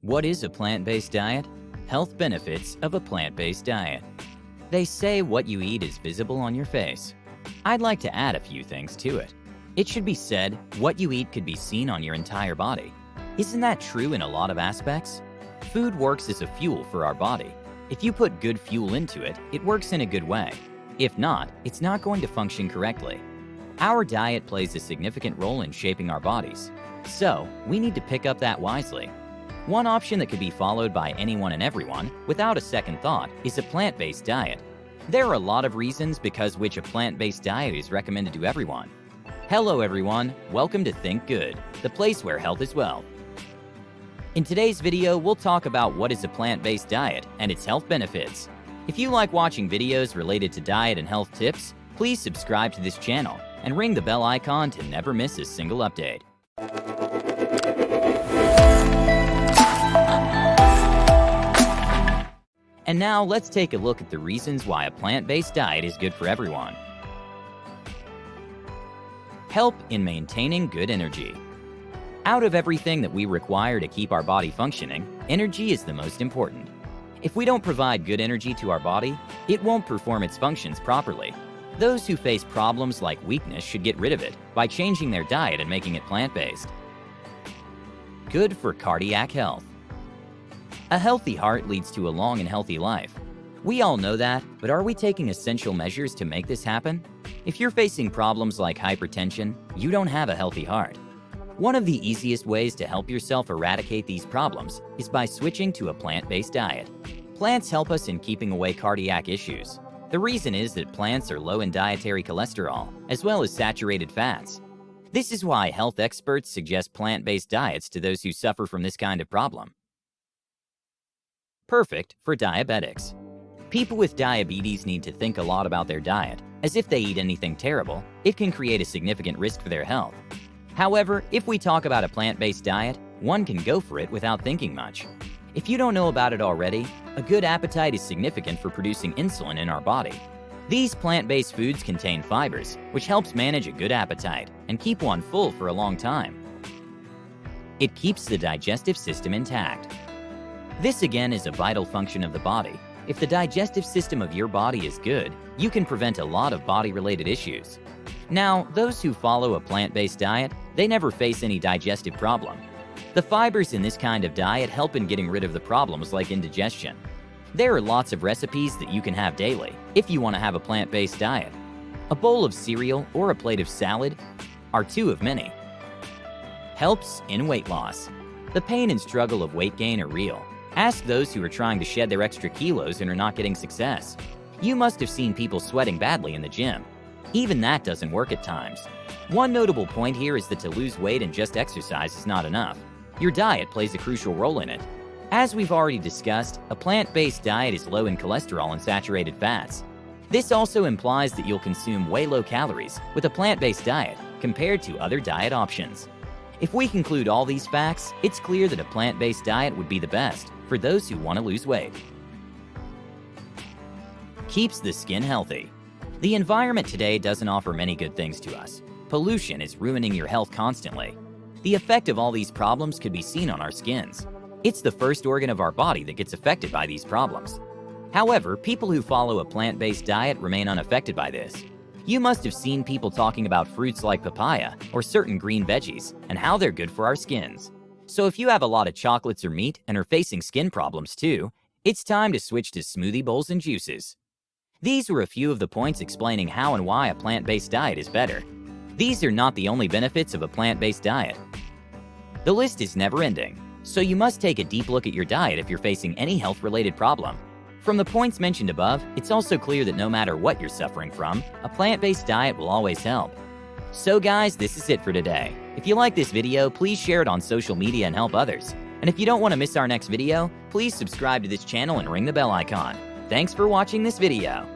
What is a plant-based diet? Health benefits of a plant-based diet. They say what you eat is visible on your face. I'd like to add a few things to it. It should be said, what you eat could be seen on your entire body. Isn't that true in a lot of aspects? Food works as a fuel for our body. If you put good fuel into it, it works in a good way. If not, it's not going to function correctly. Our diet plays a significant role in shaping our bodies. So, we need to pick up that wisely. One option that could be followed by anyone and everyone, without a second thought, is a plant-based diet. There are a lot of reasons because which a plant-based diet is recommended to everyone. Hello everyone, welcome to Think Good, the place where health is wealth. In today's video, we'll talk about what is a plant-based diet and its health benefits. If you like watching videos related to diet and health tips, please subscribe to this channel and ring the bell icon to never miss a single update. And now let's take a look at the reasons why a plant-based diet is good for everyone. Help in maintaining good energy. Out of everything that we require to keep our body functioning, energy is the most important. If we don't provide good energy to our body, it won't perform its functions properly. Those who face problems like weakness should get rid of it by changing their diet and making it plant-based. Good for cardiac health. A healthy heart leads to a long and healthy life. We all know that, but are we taking essential measures to make this happen? If you're facing problems like hypertension, you don't have a healthy heart. One of the easiest ways to help yourself eradicate these problems is by switching to a plant-based diet. Plants help us in keeping away cardiac issues. The reason is that plants are low in dietary cholesterol, as well as saturated fats. This is why health experts suggest plant-based diets to those who suffer from this kind of problem. Perfect for diabetics. People with diabetes need to think a lot about their diet, as if they eat anything terrible, it can create a significant risk for their health. However, if we talk about a plant-based diet, one can go for it without thinking much. If you don't know about it already, a good appetite is significant for producing insulin in our body. These plant-based foods contain fibers, which helps manage a good appetite and keep one full for a long time. It keeps the digestive system intact. This again is a vital function of the body. If the digestive system of your body is good, you can prevent a lot of body-related issues. Now, those who follow a plant-based diet, they never face any digestive problem. The fibers in this kind of diet help in getting rid of the problems like indigestion. There are lots of recipes that you can have daily if you want to have a plant-based diet. A bowl of cereal or a plate of salad are two of many. Helps in weight loss. The pain and struggle of weight gain are real. Ask those who are trying to shed their extra kilos and are not getting success. You must have seen people sweating badly in the gym. Even that doesn't work at times. One notable point here is that to lose weight and just exercise is not enough. Your diet plays a crucial role in it. As we've already discussed, a plant-based diet is low in cholesterol and saturated fats. This also implies that you'll consume way low calories with a plant-based diet compared to other diet options. If we conclude all these facts, it's clear that a plant-based diet would be the best for those who want to lose weight. Keeps the skin healthy. The environment today doesn't offer many good things to us. Pollution is ruining your health constantly. The effect of all these problems could be seen on our skins. It's the first organ of our body that gets affected by these problems. However, people who follow a plant-based diet remain unaffected by this. You must have seen people talking about fruits like papaya or certain green veggies and how they're good for our skins. So if you have a lot of chocolates or meat and are facing skin problems too, it's time to switch to smoothie bowls and juices. These were a few of the points explaining how and why a plant-based diet is better. These are not the only benefits of a plant-based diet. The list is never-ending, so you must take a deep look at your diet if you're facing any health-related problem. From the points mentioned above, it's also clear that no matter what you're suffering from, a plant-based diet will always help. So guys, this is it for today. If you like this video, please share it on social media and help others. And if you don't want to miss our next video, please subscribe to this channel and ring the bell icon. Thanks for watching this video.